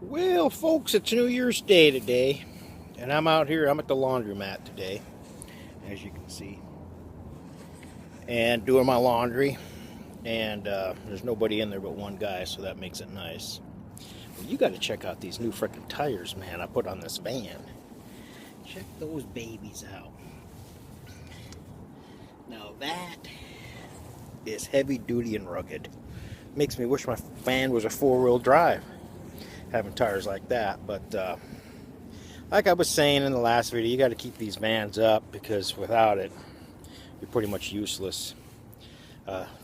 Well, folks, it's New Year's Day today, and I'm out here. I'm at the laundromat today, as you can see, and doing my laundry. And there's nobody in there but one guy, so that makes it nice. Well, you got to check out these new freaking tires, man. I put on this van. Check those babies out. Now that is heavy duty and rugged. Makes me wish my van was a four-wheel drive, having tires like that. But like I was saying in the last video, you got to keep these vans up because without it, you're pretty much useless.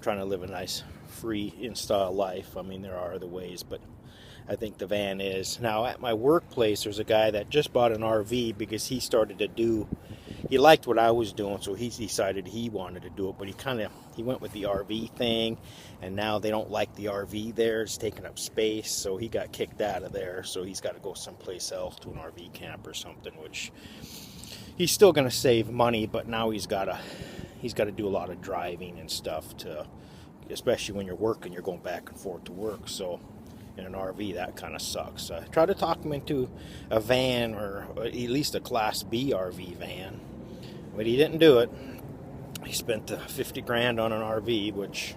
Trying to live a nice, free in-style life. I mean, there are other ways, but I think the van is. Now, at my workplace, there's a guy that just bought an RV because he started to do. He liked what I was doing, so he decided he wanted to do it. But he went with the RV thing, and now they don't like the RV there. It's taking up space, so he got kicked out of there. So he's got to go someplace else to an RV camp or something. Which he's still going to save money, but now he's got to do a lot of driving and stuff to, especially when you're working, you're going back and forth to work. So in an RV, that kind of sucks. I tried to talk him into a van or at least a Class B RV van, but he didn't do it. He spent 50 grand on an RV, which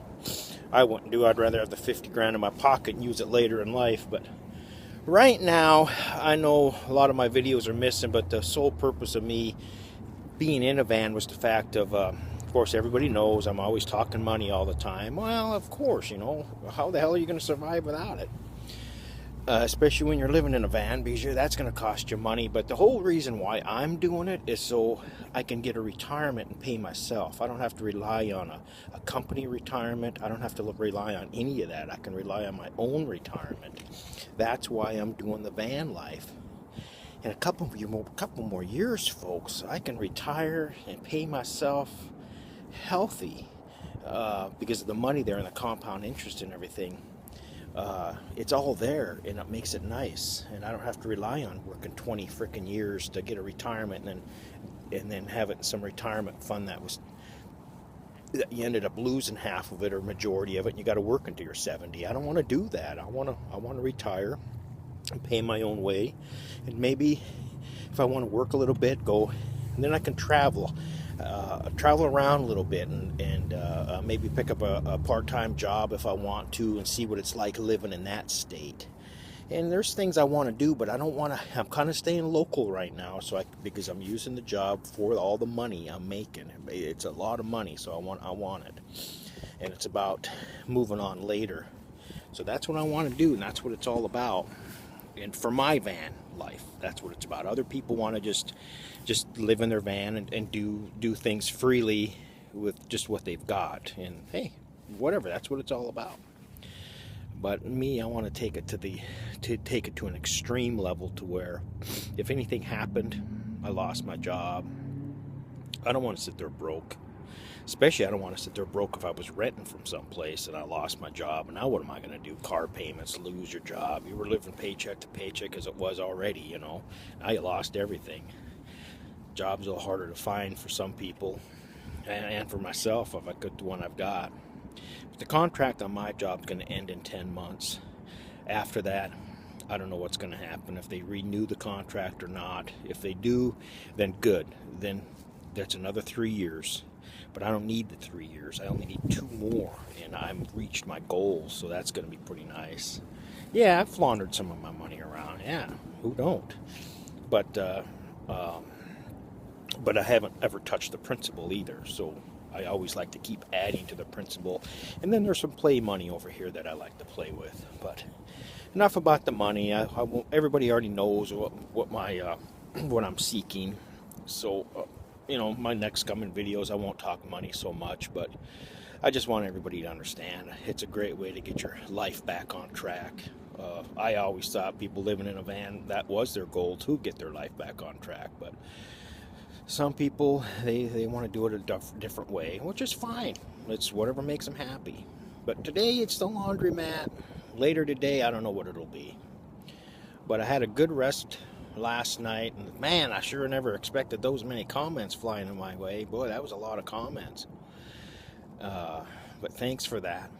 I wouldn't do. I'd rather have the 50 grand in my pocket and use it later in life. But right now, I know a lot of my videos are missing, but the sole purpose of me being in a van was the fact of course, everybody knows I'm always talking money all the time. Well, of course, how the hell are you going to survive without it? Especially when you're living in a van, because that's going to cost you money. But the whole reason why I'm doing it is so I can get a retirement and pay myself. I don't have to rely on a company retirement. I don't have to rely on any of that. I can rely on my own retirement. That's why I'm doing the van life. In a couple more years, folks, I can retire and pay myself healthy because of the money there and the compound interest and everything. It's all there, and it makes it nice, and I don't have to rely on working 20 freaking years to get a retirement and then have it in some retirement fund that you ended up losing half of it or majority of it, and you got to work until you're 70. I don't want to do that. I want to retire and pay my own way, and maybe if I want to work a little bit, go, and then I can travel around a little bit and maybe pick up a part-time job if I want to and see what it's like living in that state. And there's things I want to do, but I don't want to. I'm kind of staying local right now, because I'm using the job for all the money I'm making. It's a lot of money, so I want it, and it's about moving on later. So that's what I want to do, and that's what it's all about. And for my van life, that's what it's about. Other people want to just live in their van and do things freely with just what they've got. And hey, whatever, that's what it's all about. But me, I want to take it to an extreme level to where if anything happened, I lost my job, I don't want to sit there broke. Especially, I don't want to sit there broke if I was renting from someplace and I lost my job. And now what am I going to do? Car payments, lose your job. You were living paycheck to paycheck as it was already, Now you lost everything. Job's a little harder to find for some people and for myself if I could the one I've got. But the contract on my job is going to end in 10 months. After that, I don't know what's going to happen, if they renew the contract or not. If they do, then good. Then that's another 3 years. But I don't need the 3 years. I only need 2 more, and I've reached my goals, so that's going to be pretty nice. Yeah, I've laundered some of my money around. Yeah, who don't? But I haven't ever touched the principal either, so I always like to keep adding to the principal. And then there's some play money over here that I like to play with. But enough about the money. Everybody already knows what I'm seeking. So, my next coming videos, I won't talk money so much, but I just want everybody to understand it's a great way to get your life back on track. I always thought people living in a van, that was their goal, to get their life back on track. But some people, they want to do it a different way, which is fine. It's whatever makes them happy. But today, it's the laundromat. Later today, I don't know what it'll be. But I had a good rest last night, and man, I sure never expected those many comments flying in my way. Boy, that was a lot of comments. But thanks for that.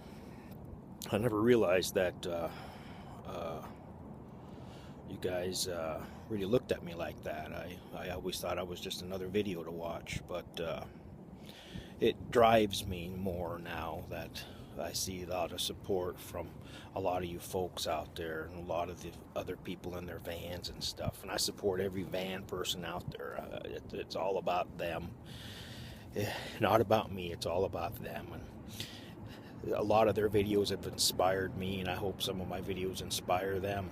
I never realized that you guys really looked at me like that. I always thought I was just another video to watch, but it drives me more now that I see a lot of support from a lot of you folks out there and a lot of the other people in their vans and stuff. And I support every van person out there. It's all about them. Not about me, it's all about them. And a lot of their videos have inspired me, and I hope some of my videos inspire them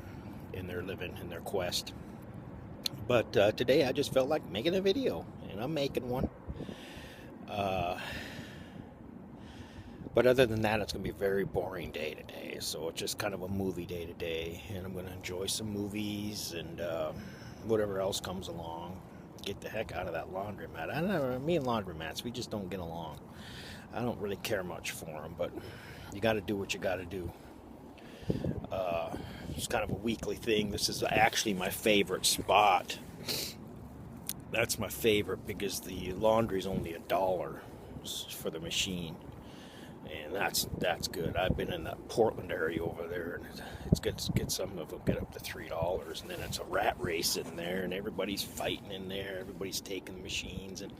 in their living, in their quest. But today I just felt like making a video, and I'm making one. But other than that, it's going to be a very boring day today. So it's just kind of a movie day today, and I'm going to enjoy some movies and whatever else comes along. Get the heck out of that laundromat. I don't know, me and laundromats, we just don't get along. I don't really care much for them, but you got to do what you got to do. It's kind of a weekly thing. This is actually my favorite spot. That's my favorite because the laundry's only $1 for the machine, and that's good. I've been in the Portland area over there, and it's good to get some of them get up to $3, and then it's a rat race in there, and everybody's fighting in there. Everybody's taking the machines, and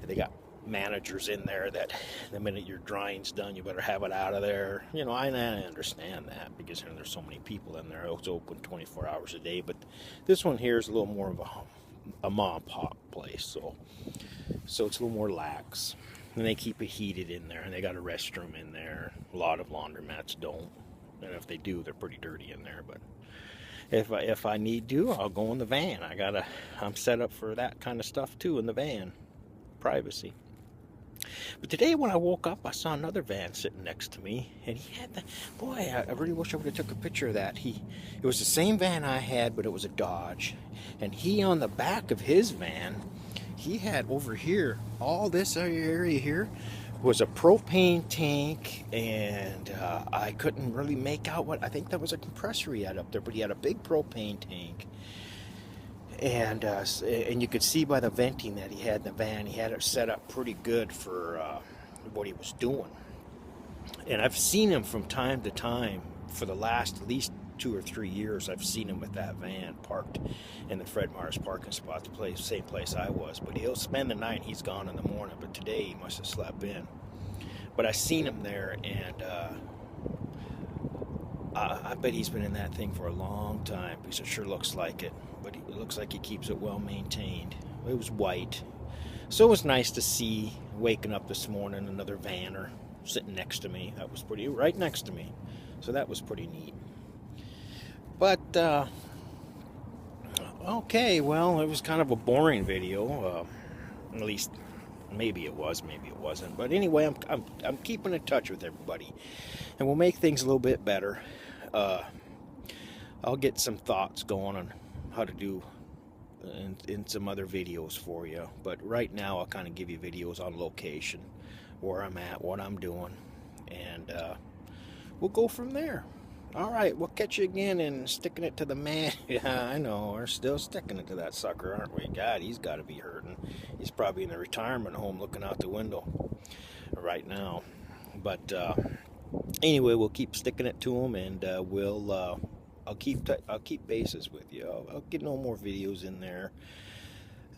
they got managers in there that the minute your drying's done, you better have it out of there. You know, I understand that because there's so many people in there. It's open 24 hours a day, but this one here is a little more of a mom and pop place, so it's a little more lax, and they keep it heated in there, and they got a restroom in there. A lot of laundromats don't, and if they do, they're pretty dirty in there. But if I need to, I'll go in the van. I'm set up for that kind of stuff too in the van, privacy. But today when I woke up, I saw another van sitting next to me, and he had boy, I really wish I would have took a picture of that. It was the same van I had, but it was a Dodge, and he on the back of his van, he had over here, all this area here was a propane tank, and I couldn't really make out I think that was a compressor he had up there, but he had a big propane tank. And you could see by the venting that he had in the van, he had it set up pretty good for what he was doing. And I've seen him from time to time for the last at least 2 or 3 years. I've seen him with that van parked in the Fred Meyers parking spot, same place I was. But he'll spend the night, he's gone in the morning. But today he must have slept in. But I seen him there, and I bet he's been in that thing for a long time because it sure looks like it. But it looks like he keeps it well maintained. It was white. So it was nice to see waking up this morning, another vanner sitting next to me. That was right next to me. So that was pretty neat. But, okay, well, it was kind of a boring video. At least, maybe it was, maybe it wasn't. But anyway, I'm keeping in touch with everybody. And we'll make things a little bit better. I'll get some thoughts going on how to do in some other videos for you, but right now I'll kind of give you videos on location, where I'm at, what I'm doing, and we'll go from there. All right, we'll catch you again and sticking it to the man. Yeah, I know, we're still sticking it to that sucker, aren't we? God, he's got to be hurting. He's probably in the retirement home looking out the window right now. But anyway, we'll keep sticking it to him, and I'll keep bases with you. I'll get no more videos in there.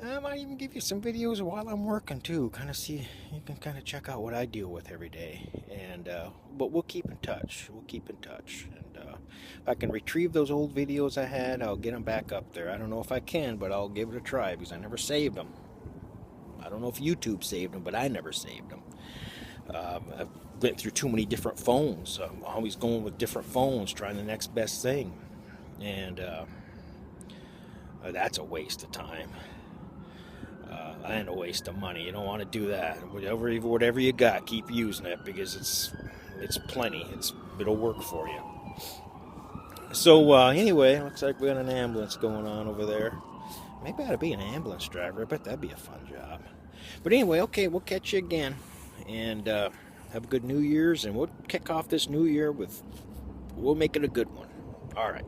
I might even give you some videos while I'm working too. Kind of see, you can kind of check out what I deal with every day. And but we'll keep in touch. We'll keep in touch. And if I can retrieve those old videos I had, I'll get them back up there. I don't know if I can, but I'll give it a try because I never saved them. I don't know if YouTube saved them, but I never saved them. I've went through too many different phones. I'm always going with different phones, trying the next best thing, and that's a waste of time and a waste of money. You don't want to do that. Whatever you got, keep using it because it's plenty. It'll work for you. So anyway, looks like we got an ambulance going on over there. Maybe I ought to be an ambulance driver. I bet that'd be a fun job. But anyway, okay, we'll catch you again. And have a good New Year's, and we'll kick off this new year we'll make it a good one. All right.